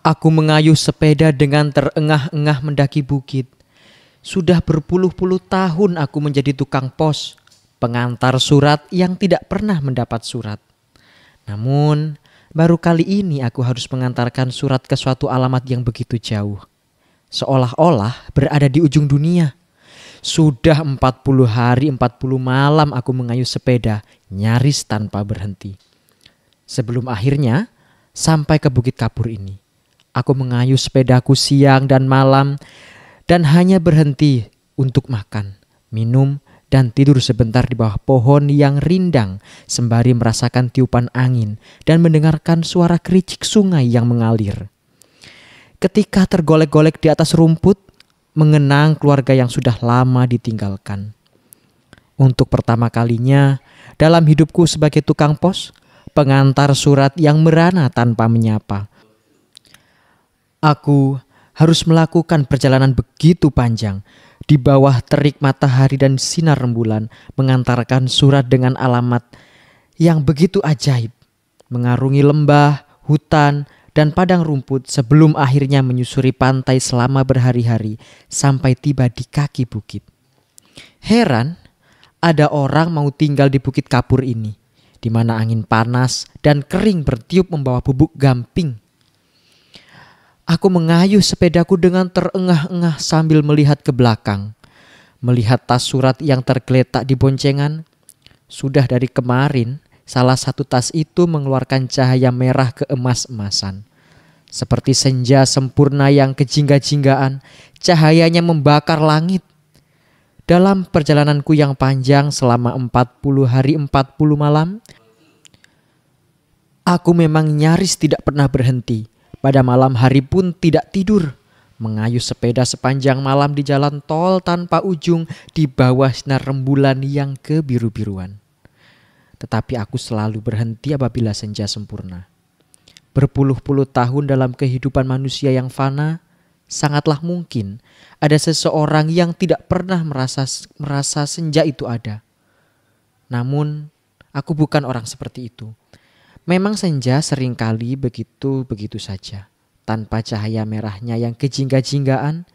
Aku mengayuh sepeda dengan terengah-engah mendaki bukit. Sudah berpuluh-puluh tahun aku menjadi tukang pos, pengantar surat yang tidak pernah mendapat surat. Namun, baru kali ini aku harus mengantarkan surat ke suatu alamat yang begitu jauh. Seolah-olah berada di ujung dunia. Sudah 40 hari 40 malam aku mengayuh sepeda nyaris tanpa berhenti. Sebelum akhirnya sampai ke Bukit Kapur ini. Aku mengayuh sepedaku siang dan malam dan hanya berhenti untuk makan, minum, dan tidur sebentar di bawah pohon yang rindang sembari merasakan tiupan angin dan mendengarkan suara kericik sungai yang mengalir. Ketika tergolek-golek di atas rumput, mengenang keluarga yang sudah lama ditinggalkan. Untuk pertama kalinya dalam hidupku sebagai tukang pos, pengantar surat yang merana tanpa menyapa. Aku harus melakukan perjalanan begitu panjang di bawah terik matahari dan sinar rembulan, mengantarkan surat dengan alamat yang begitu ajaib, mengarungi lembah, hutan, dan padang rumput sebelum akhirnya menyusuri pantai selama berhari-hari sampai tiba di kaki bukit. Heran, ada orang mau tinggal di Bukit Kapur ini, di mana angin panas dan kering bertiup membawa bubuk gamping. Aku mengayuh sepedaku dengan terengah-engah sambil melihat ke belakang. Melihat tas surat yang tergeletak di boncengan. Sudah dari kemarin, salah satu tas itu mengeluarkan cahaya merah keemas-emasan. Seperti senja sempurna yang kejingga-jinggaan, cahayanya membakar langit. Dalam perjalananku yang panjang selama 40 hari 40 malam, aku memang nyaris tidak pernah berhenti. Pada malam hari pun tidak tidur, mengayuh sepeda sepanjang malam di jalan tol tanpa ujung di bawah sinar rembulan yang kebiru-biruan. Tetapi aku selalu berhenti apabila senja sempurna. Berpuluh-puluh tahun dalam kehidupan manusia yang fana, sangatlah mungkin ada seseorang yang tidak pernah merasa senja itu ada. Namun, aku bukan orang seperti itu. Memang senja seringkali begitu saja, tanpa cahaya merahnya yang kejingga-jinggaan,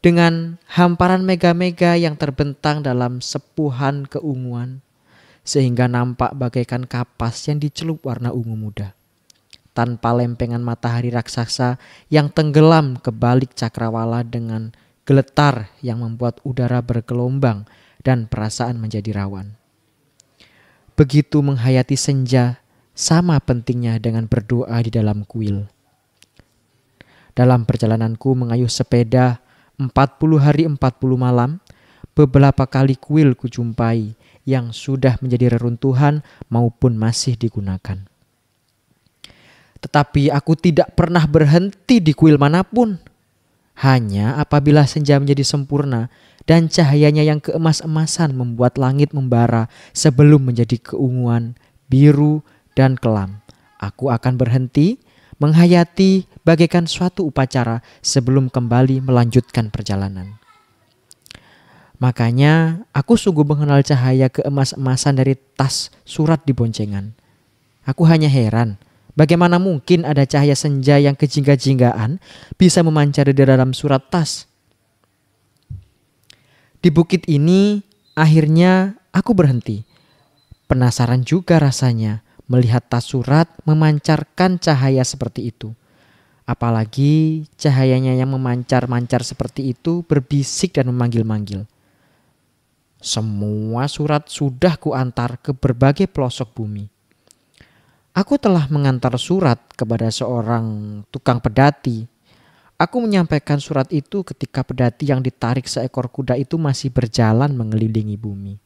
dengan hamparan mega-mega yang terbentang dalam sepuhan keunguan, sehingga nampak bagaikan kapas yang dicelup warna ungu muda. Tanpa lempengan matahari raksasa yang tenggelam ke balik cakrawala dengan geletar yang membuat udara bergelombang dan perasaan menjadi rawan. Begitu menghayati senja, sama pentingnya dengan berdoa di dalam kuil. Dalam perjalananku mengayuh sepeda 40 hari 40 malam, beberapa kali kuil kujumpai yang sudah menjadi reruntuhan maupun masih digunakan. Tetapi aku tidak pernah berhenti di kuil manapun. Hanya apabila senja menjadi sempurna dan cahayanya yang keemas-emasan membuat langit membara sebelum menjadi keunguan, biru, dan kelam, aku akan berhenti menghayati bagaikan suatu upacara sebelum kembali melanjutkan perjalanan. Makanya aku sungguh mengenal cahaya keemas-emasan dari tas surat di boncengan. Aku hanya heran, bagaimana mungkin ada cahaya senja yang kejingga-jinggaan bisa memancar di dalam surat tas. Di bukit ini akhirnya aku berhenti. Penasaran juga rasanya melihat tas surat memancarkan cahaya seperti itu. Apalagi cahayanya yang memancar-mancar seperti itu berbisik dan memanggil-manggil. Semua surat sudah kuantar ke berbagai pelosok bumi. Aku telah mengantar surat kepada seorang tukang pedati. Aku menyampaikan surat itu ketika pedati yang ditarik seekor kuda itu masih berjalan mengelilingi bumi.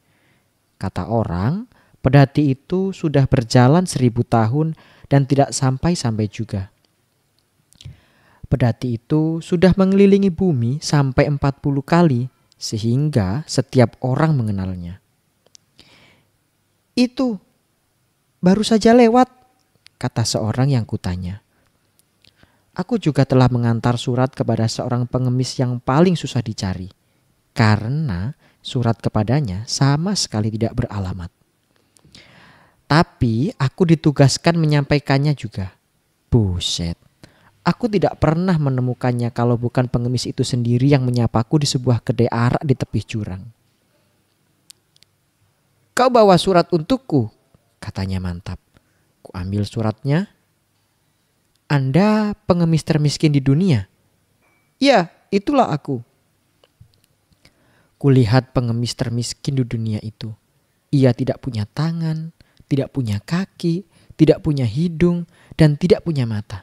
Kata orang, pedati itu sudah berjalan 1000 tahun dan tidak sampai-sampai juga. Pedati itu sudah mengelilingi bumi sampai 40 kali sehingga setiap orang mengenalnya. Itu baru saja lewat, kata seorang yang kutanya. Aku juga telah mengantar surat kepada seorang pengemis yang paling susah dicari, karena surat kepadanya sama sekali tidak beralamat. Tapi aku ditugaskan menyampaikannya juga. Buset, Aku tidak pernah menemukannya kalau bukan pengemis itu sendiri yang menyapaku di sebuah kedai arak di tepi jurang. "Kau bawa surat untukku," katanya mantap. Ku ambil suratnya. "Anda pengemis termiskin di dunia?" "Ya, itulah aku." Kulihat pengemis termiskin di dunia itu. Ia tidak punya tangan, tidak punya kaki, tidak punya hidung, dan tidak punya mata.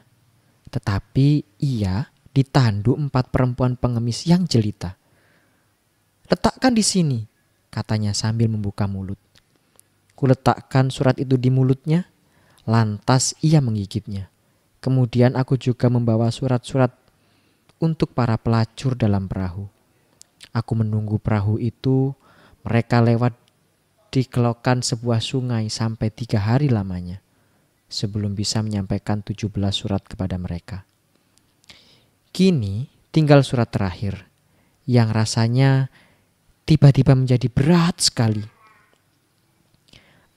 Tetapi ia ditandu 4 perempuan pengemis yang jelita. "Letakkan di sini," katanya sambil membuka mulut. Kuletakkan surat itu di mulutnya, lantas ia menggigitnya. Kemudian aku juga membawa surat-surat untuk para pelacur dalam perahu. Aku menunggu perahu itu, mereka lewat di kelokan sebuah sungai sampai 3 hari lamanya, sebelum bisa menyampaikan 17 surat kepada mereka. Kini tinggal surat terakhir, yang rasanya tiba-tiba menjadi berat sekali.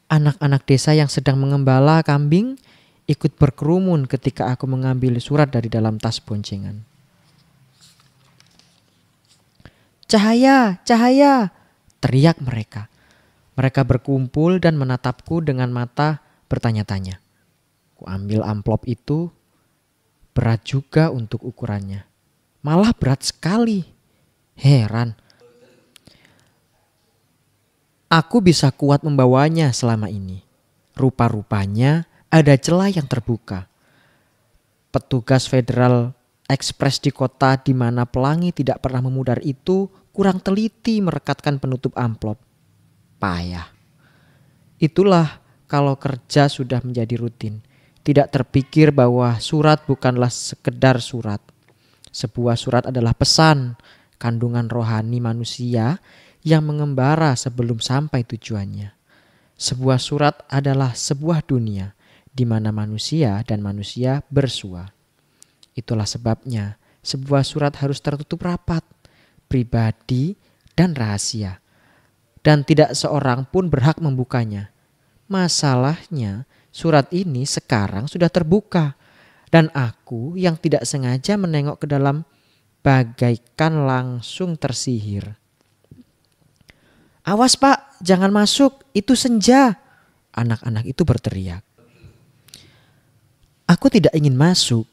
Anak-anak desa yang sedang mengembala kambing ikut berkerumun ketika aku mengambil surat dari dalam tas boncengan. "Cahaya, cahaya!" teriak mereka. Mereka berkumpul dan menatapku dengan mata bertanya-tanya. Ku ambil amplop itu, berat juga untuk ukurannya. Malah berat sekali. Heran. Aku bisa kuat membawanya selama ini. Rupa-rupanya ada celah yang terbuka. Petugas Federal Express di kota di mana pelangi tidak pernah memudar itu kurang teliti merekatkan penutup amplop. Payah. Itulah kalau kerja sudah menjadi rutin. Tidak terpikir bahwa surat bukanlah sekedar surat. Sebuah surat adalah pesan, kandungan rohani manusia yang mengembara sebelum sampai tujuannya. Sebuah surat adalah sebuah dunia di mana manusia dan manusia bersua. Itulah sebabnya sebuah surat harus tertutup rapat, pribadi dan rahasia. Dan tidak seorang pun berhak membukanya. Masalahnya surat ini sekarang sudah terbuka. Dan aku yang tidak sengaja menengok ke dalam bagaikan langsung tersihir. "Awas Pak, jangan masuk, itu senja!" Anak-anak itu berteriak. Aku tidak ingin masuk,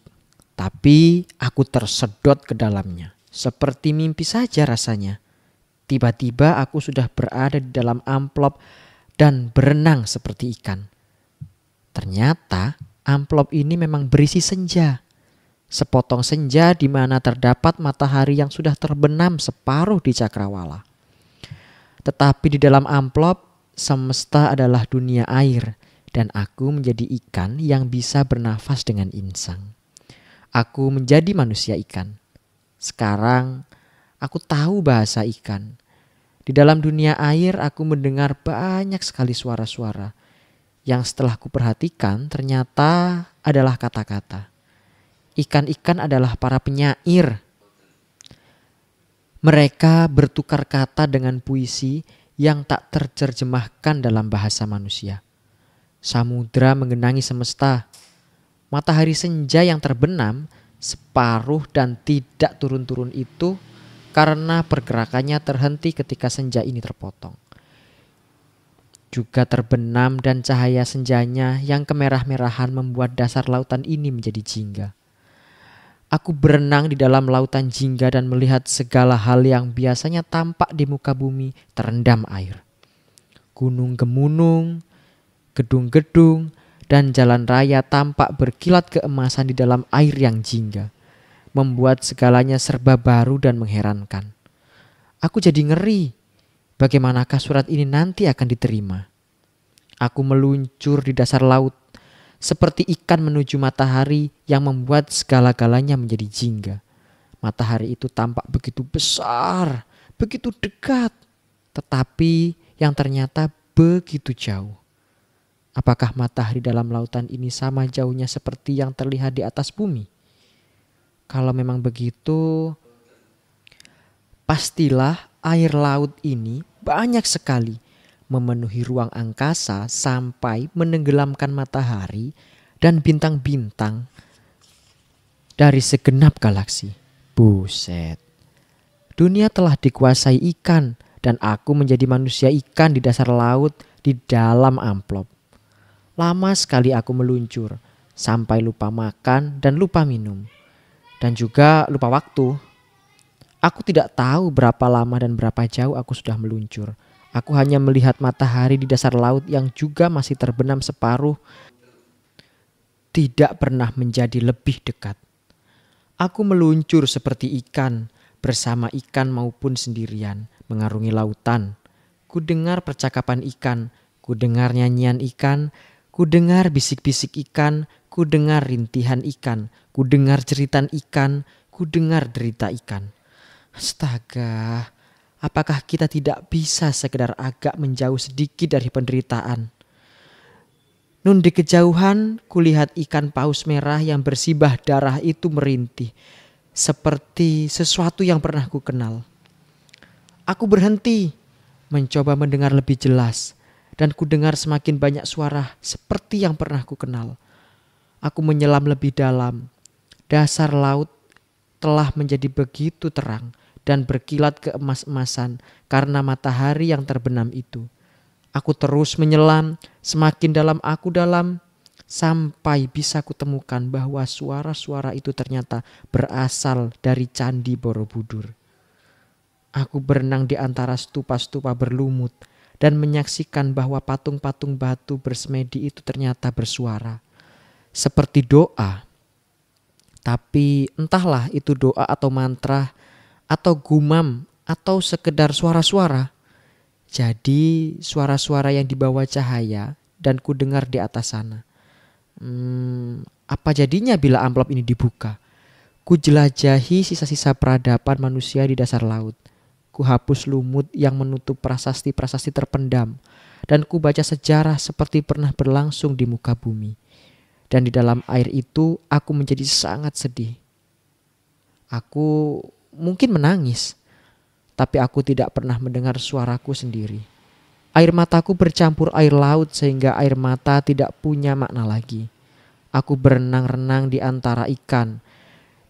tapi aku tersedot ke dalamnya. Seperti mimpi saja rasanya. Tiba-tiba aku sudah berada di dalam amplop dan berenang seperti ikan. Ternyata amplop ini memang berisi senja. Sepotong senja di mana terdapat matahari yang sudah terbenam separuh di cakrawala. Tetapi di dalam amplop semesta adalah dunia air dan aku menjadi ikan yang bisa bernafas dengan insang. Aku menjadi manusia ikan. Sekarang aku tahu bahasa ikan. Di dalam dunia air aku mendengar banyak sekali suara-suara yang setelah kuperhatikan ternyata adalah kata-kata. Ikan-ikan adalah para penyair. Mereka bertukar kata dengan puisi yang tak terjemahkan dalam bahasa manusia. Samudra menggenangi semesta. Matahari senja yang terbenam separuh dan tidak turun-turun itu karena pergerakannya terhenti ketika senja ini terpotong. Juga terbenam dan cahaya senjanya yang kemerah-merahan membuat dasar lautan ini menjadi jingga. Aku berenang di dalam lautan jingga dan melihat segala hal yang biasanya tampak di muka bumi terendam air. Gunung-gemunung, gedung-gedung, dan jalan raya tampak berkilat keemasan di dalam air yang jingga, membuat segalanya serba baru dan mengherankan. Aku jadi ngeri, bagaimanakah surat ini nanti akan diterima. Aku meluncur di dasar laut, seperti ikan menuju matahari yang membuat segala-galanya menjadi jingga. Matahari itu tampak begitu besar, begitu dekat, tetapi yang ternyata begitu jauh. Apakah matahari dalam lautan ini sama jauhnya seperti yang terlihat di atas bumi? Kalau memang begitu, pastilah air laut ini banyak sekali memenuhi ruang angkasa sampai menenggelamkan matahari dan bintang-bintang dari segenap galaksi. Buset. Dunia telah dikuasai ikan dan aku menjadi manusia ikan di dasar laut di dalam amplop. Lama sekali aku meluncur sampai lupa makan dan lupa minum. Dan juga lupa waktu. Aku tidak tahu berapa lama dan berapa jauh aku sudah meluncur. Aku hanya melihat matahari di dasar laut yang juga masih terbenam separuh, tidak pernah menjadi lebih dekat. Aku meluncur seperti ikan, bersama ikan maupun sendirian, mengarungi lautan. Ku dengar percakapan ikan, ku dengar nyanyian ikan, ku dengar bisik-bisik ikan, ku dengar rintihan ikan, ku dengar jeritan ikan, ku dengar derita ikan. Astaga, apakah kita tidak bisa sekedar agak menjauh sedikit dari penderitaan? Nun di kejauhan kulihat ikan paus merah yang bersibah darah itu merintih. Seperti sesuatu yang pernah ku kenal. Aku berhenti, mencoba mendengar lebih jelas. Dan ku dengar semakin banyak suara seperti yang pernah ku kenal. Aku menyelam lebih dalam. Dasar laut telah menjadi begitu terang dan berkilat keemas-emasan karena matahari yang terbenam itu. Aku terus menyelam, semakin dalam aku dalam, sampai bisa kutemukan bahwa suara-suara itu ternyata berasal dari Candi Borobudur. Aku berenang di antara stupa-stupa berlumut dan menyaksikan bahwa patung-patung batu bersemedi itu ternyata bersuara. Seperti doa. Tapi entahlah itu doa atau mantra atau gumam atau sekedar suara-suara. Jadi suara-suara yang dibawa cahaya dan ku dengar di atas sana. Apa jadinya bila amplop ini dibuka? Ku jelajahi sisa-sisa peradaban manusia di dasar laut. Ku hapus lumut yang menutup prasasti-prasasti terpendam. Dan ku baca sejarah seperti pernah berlangsung di muka bumi. Dan di dalam air itu aku menjadi sangat sedih. Aku mungkin menangis, tapi aku tidak pernah mendengar suaraku sendiri. Air mataku bercampur air laut sehingga air mata tidak punya makna lagi. Aku berenang-renang di antara ikan,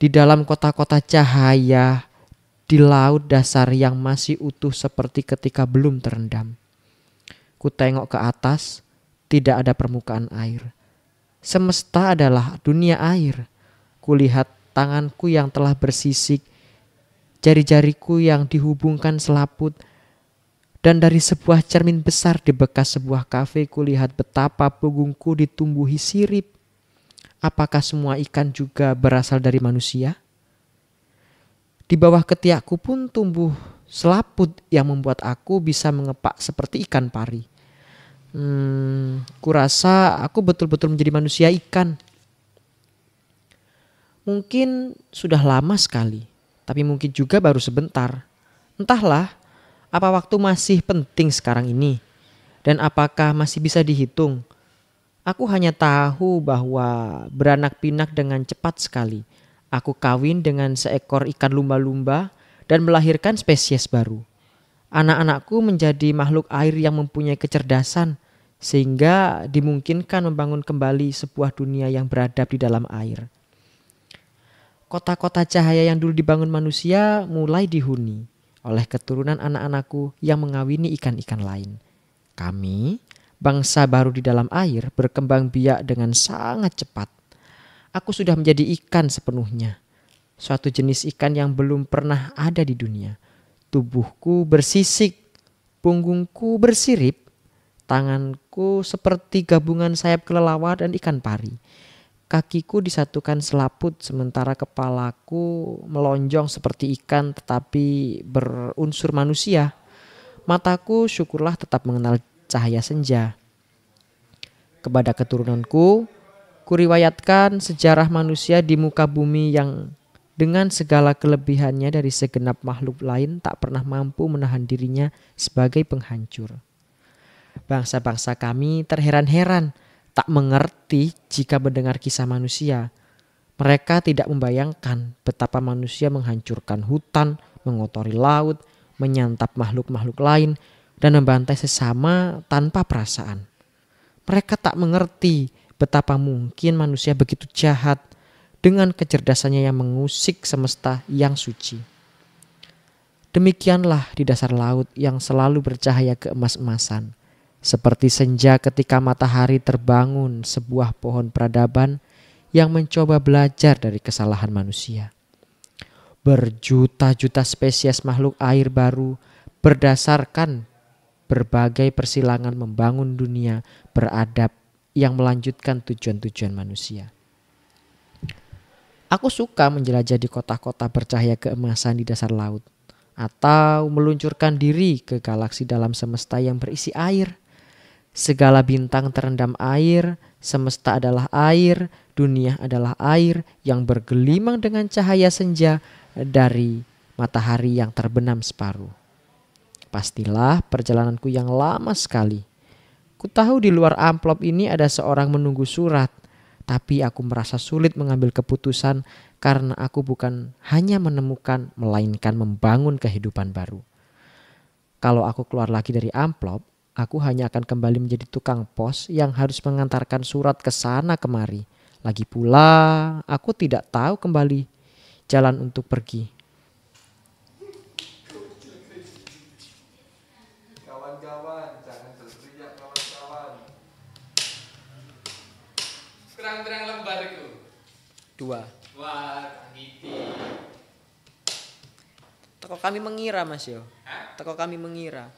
di dalam kota-kota cahaya, di laut dasar yang masih utuh seperti ketika belum terendam. Ku tengok ke atas, tidak ada permukaan air. Semesta adalah dunia air. Kulihat tanganku yang telah bersisik, jari-jariku yang dihubungkan selaput, dan dari sebuah cermin besar di bekas sebuah kafe kulihat betapa punggungku ditumbuhi sirip. Apakah semua ikan juga berasal dari manusia? Di bawah ketiakku pun tumbuh selaput yang membuat aku bisa mengepak seperti ikan pari. Kurasa aku betul-betul menjadi manusia ikan. Mungkin sudah lama sekali, tapi mungkin juga baru sebentar. Entahlah, apa waktu masih penting sekarang ini? Dan apakah masih bisa dihitung? Aku hanya tahu bahwa beranak pinak dengan cepat sekali. Aku kawin dengan seekor ikan lumba-lumba dan melahirkan spesies baru. Anak-anakku menjadi makhluk air yang mempunyai kecerdasan, sehingga dimungkinkan membangun kembali sebuah dunia yang beradab di dalam air. Kota-kota cahaya yang dulu dibangun manusia mulai dihuni oleh keturunan anak-anakku yang mengawini ikan-ikan lain. Kami, bangsa baru di dalam air, berkembang biak dengan sangat cepat. Aku sudah menjadi ikan sepenuhnya. Suatu jenis ikan yang belum pernah ada di dunia. Tubuhku bersisik, punggungku bersirip, tanganku seperti gabungan sayap kelelawar dan ikan pari. Kakiku disatukan selaput sementara kepalaku melonjong seperti ikan tetapi berunsur manusia. Mataku syukurlah tetap mengenal cahaya senja. Kepada keturunanku, kuriwayatkan sejarah manusia di muka bumi yang dengan segala kelebihannya dari segenap makhluk lain tak pernah mampu menahan dirinya sebagai penghancur. Bangsa-bangsa kami terheran-heran, tak mengerti jika mendengar kisah manusia. Mereka tidak membayangkan betapa manusia menghancurkan hutan, mengotori laut, menyantap makhluk-makhluk lain, dan membantai sesama tanpa perasaan. Mereka tak mengerti betapa mungkin manusia begitu jahat dengan kecerdasannya yang mengusik semesta yang suci. Demikianlah di dasar laut yang selalu bercahaya keemas-emasan. Seperti senja ketika matahari terbangun, sebuah pohon peradaban yang mencoba belajar dari kesalahan manusia. Berjuta-juta spesies makhluk air baru berdasarkan berbagai persilangan membangun dunia beradab yang melanjutkan tujuan-tujuan manusia. Aku suka menjelajah di kota-kota bercahaya keemasan di dasar laut, atau meluncurkan diri ke galaksi dalam semesta yang berisi air. Segala bintang terendam air, semesta adalah air, dunia adalah air yang bergelimang dengan cahaya senja dari matahari yang terbenam separuh. Pastilah perjalananku yang lama sekali. Ku tahu di luar amplop ini ada seorang menunggu surat, tapi aku merasa sulit mengambil keputusan karena aku bukan hanya menemukan, melainkan membangun kehidupan baru. Kalau aku keluar lagi dari amplop, aku hanya akan kembali menjadi tukang pos yang harus mengantarkan surat ke sana kemari. Lagi pula, aku tidak tahu kembali jalan untuk pergi. Kawan-kawan, jangan berteriak kawan-kawan. Berang-berang lembar itu. 2. Wah, ngiti. Teko kami mengira, Mas yo. Teko kami mengira.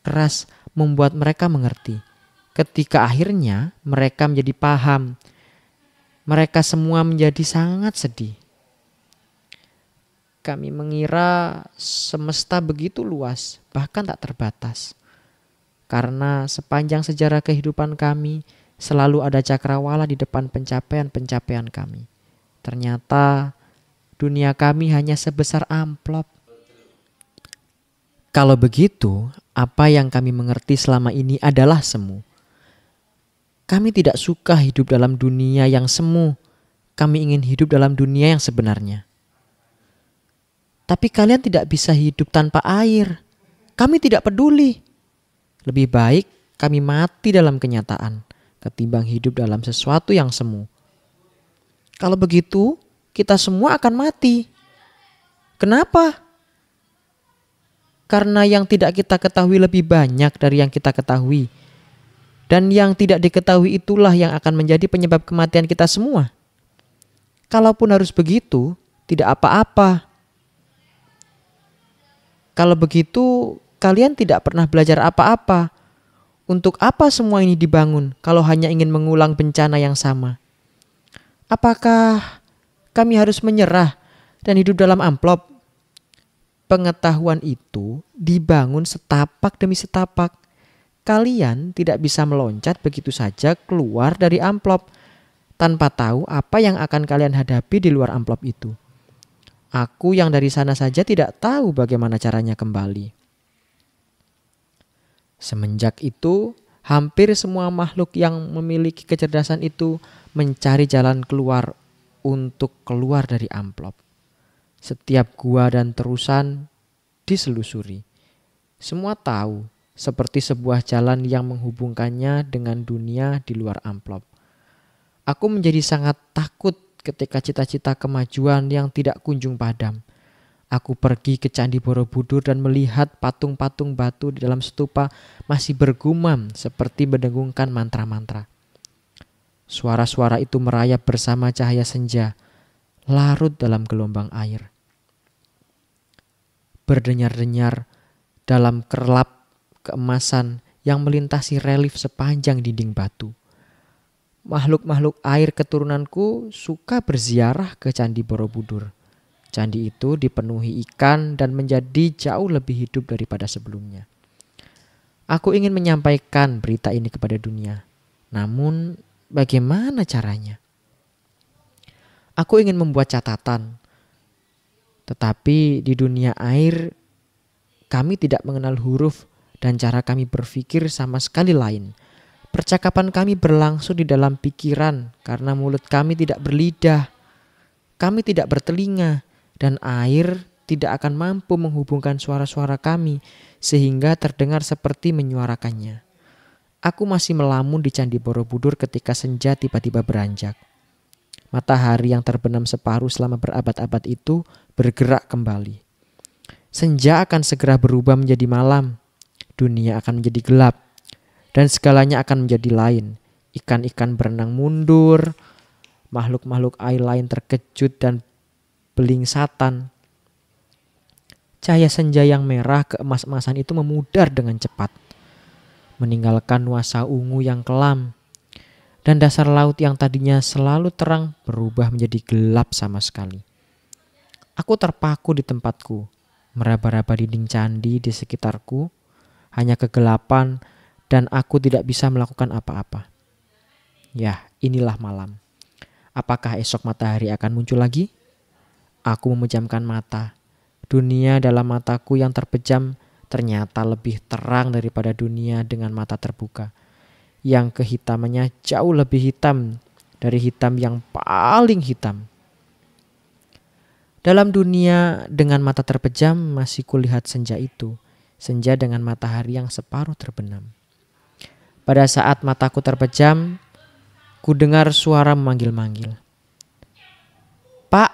Keras membuat mereka mengerti. Ketika akhirnya mereka menjadi paham, mereka semua menjadi sangat sedih. Kami mengira semesta begitu luas, bahkan tak terbatas. Karena sepanjang sejarah kehidupan kami, selalu ada cakrawala di depan pencapaian-pencapaian kami. Ternyata dunia kami hanya sebesar amplop. Kalau begitu, apa yang kami mengerti selama ini adalah semu. Kami tidak suka hidup dalam dunia yang semu. Kami ingin hidup dalam dunia yang sebenarnya. Tapi kalian tidak bisa hidup tanpa air. Kami tidak peduli. Lebih baik kami mati dalam kenyataan ketimbang hidup dalam sesuatu yang semu. Kalau begitu, kita semua akan mati. Kenapa? Karena yang tidak kita ketahui lebih banyak dari yang kita ketahui. Dan yang tidak diketahui itulah yang akan menjadi penyebab kematian kita semua. Kalaupun harus begitu, tidak apa-apa. Kalau begitu, kalian tidak pernah belajar apa-apa. Untuk apa semua ini dibangun kalau hanya ingin mengulang bencana yang sama? Apakah kami harus menyerah dan hidup dalam amplop? Pengetahuan itu dibangun setapak demi setapak. Kalian tidak bisa meloncat begitu saja keluar dari amplop tanpa tahu apa yang akan kalian hadapi di luar amplop itu. Aku yang dari sana saja tidak tahu bagaimana caranya kembali. Semenjak itu, hampir semua makhluk yang memiliki kecerdasan itu mencari jalan keluar untuk keluar dari amplop. Setiap gua dan terusan diselusuri. Semua tahu seperti sebuah jalan yang menghubungkannya dengan dunia di luar amplop. Aku menjadi sangat takut ketika cita-cita kemajuan yang tidak kunjung padam. Aku pergi ke Candi Borobudur dan melihat patung-patung batu di dalam stupa masih bergumam seperti mendengungkan mantra-mantra. Suara-suara itu merayap bersama cahaya senja, larut dalam gelombang air. Berdenyar-denyar dalam kerlap keemasan yang melintasi relief sepanjang dinding batu. Makhluk-makhluk air keturunanku suka berziarah ke Candi Borobudur. Candi itu dipenuhi ikan dan menjadi jauh lebih hidup daripada sebelumnya. Aku ingin menyampaikan berita ini kepada dunia. Namun bagaimana caranya? Aku ingin membuat catatan. Tetapi di dunia air kami tidak mengenal huruf dan cara kami berpikir sama sekali lain. Percakapan kami berlangsung di dalam pikiran karena mulut kami tidak berlidah, kami tidak bertelinga, dan air tidak akan mampu menghubungkan suara-suara kami sehingga terdengar seperti menyuarakannya. Aku masih melamun di Candi Borobudur ketika senja tiba-tiba beranjak. Matahari yang terbenam separuh selama berabad-abad itu bergerak kembali. Senja akan segera berubah menjadi malam. Dunia akan menjadi gelap. Dan segalanya akan menjadi lain. Ikan-ikan berenang mundur. Makhluk-makhluk air lain terkejut dan belingsatan. Cahaya senja yang merah keemas-emasan itu memudar dengan cepat. Meninggalkan nuansa ungu yang kelam. Dan dasar laut yang tadinya selalu terang berubah menjadi gelap sama sekali. Aku terpaku di tempatku, meraba-raba dinding candi di sekitarku, hanya kegelapan dan aku tidak bisa melakukan apa-apa. Ya, inilah malam. Apakah esok matahari akan muncul lagi? Aku memejamkan mata. Dunia dalam mataku yang terpejam ternyata lebih terang daripada dunia dengan mata terbuka. Yang kehitamannya jauh lebih hitam dari hitam yang paling hitam. Dalam dunia dengan mata terpejam masih kulihat senja itu. Senja dengan matahari yang separuh terbenam. Pada saat mataku terpejam, ku dengar suara memanggil-manggil. Pak,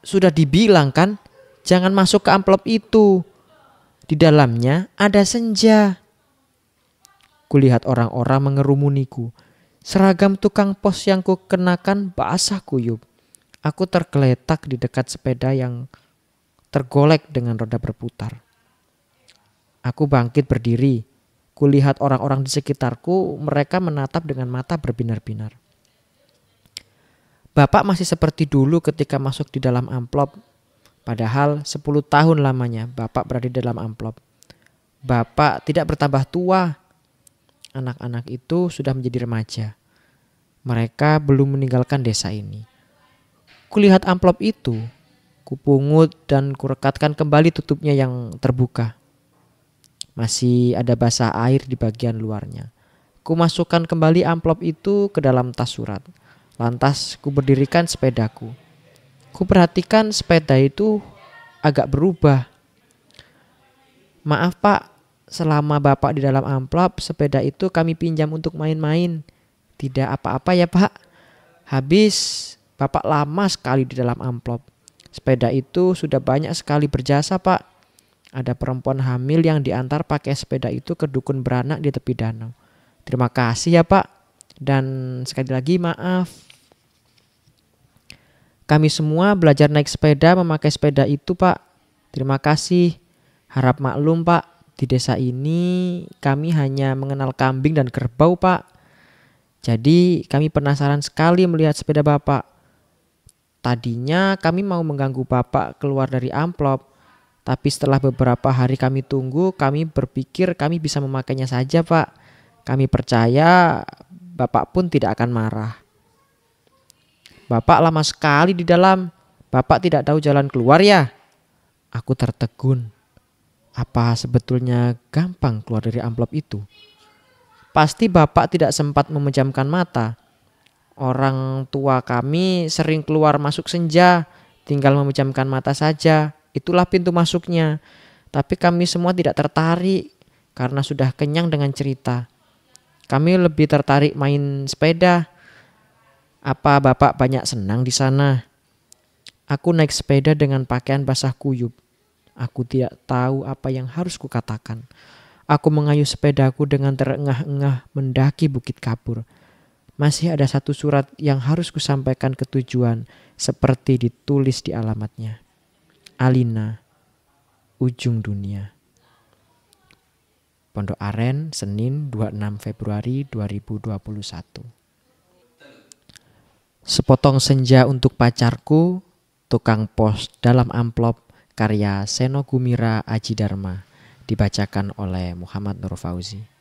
sudah dibilang kan, jangan masuk ke amplop itu. Di dalamnya ada senja. Kulihat orang-orang mengerumuniku. Seragam tukang pos yang ku kenakan basah kuyup. Aku tergeletak di dekat sepeda yang tergolek dengan roda berputar. Aku bangkit berdiri. Kulihat orang-orang di sekitarku, mereka menatap dengan mata berbinar-binar. Bapak masih seperti dulu ketika masuk di dalam amplop. Padahal 10 tahun lamanya Bapak berada di dalam amplop. Bapak tidak bertambah tua. Anak-anak itu sudah menjadi remaja. Mereka belum meninggalkan desa ini. Kulihat amplop itu, kupungut dan kurekatkan kembali tutupnya yang terbuka. Masih ada basah air di bagian luarnya. Kumasukkan kembali amplop itu ke dalam tas surat. Lantas kuberdirikan sepedaku. Kuperhatikan sepeda itu agak berubah. Maaf Pak, selama Bapak di dalam amplop, sepeda itu kami pinjam untuk main-main. Tidak apa-apa ya Pak. Habis Bapak lama sekali di dalam amplop. Sepeda itu sudah banyak sekali berjasa Pak. Ada perempuan hamil yang diantar pakai sepeda itu ke dukun beranak di tepi danau. Terima kasih ya Pak. Dan sekali lagi maaf. Kami semua belajar naik sepeda memakai sepeda itu Pak. Terima kasih. Harap maklum Pak. Di desa ini kami hanya mengenal kambing dan kerbau Pak. Jadi kami penasaran sekali melihat sepeda Bapak. Tadinya kami mau mengganggu Bapak keluar dari amplop. Tapi setelah beberapa hari kami tunggu, kami berpikir kami bisa memakainya saja Pak. Kami percaya Bapak pun tidak akan marah. Bapak lama sekali di dalam. Bapak tidak tahu jalan keluar ya? Aku tertegun. Apa sebetulnya gampang keluar dari amplop itu? Pasti Bapak tidak sempat memejamkan mata. Orang tua kami sering keluar masuk senja. Tinggal memejamkan mata saja. Itulah pintu masuknya. Tapi kami semua tidak tertarik karena sudah kenyang dengan cerita. Kami lebih tertarik main sepeda. Apa Bapak banyak senang di sana? Aku naik sepeda dengan pakaian basah kuyup. Aku tidak tahu apa yang harus kukatakan. Aku mengayuh sepedaku dengan terengah-engah mendaki Bukit Kapur. Masih ada satu surat yang harus kusampaikan ke tujuan seperti ditulis di alamatnya. Alina, ujung dunia. Pondok Aren, Senin 26 Februari 2021. Sepotong senja untuk pacarku, tukang pos dalam amplop, karya Seno Gumira Aji Dharma, dibacakan oleh Muhammad Nur Fauzi.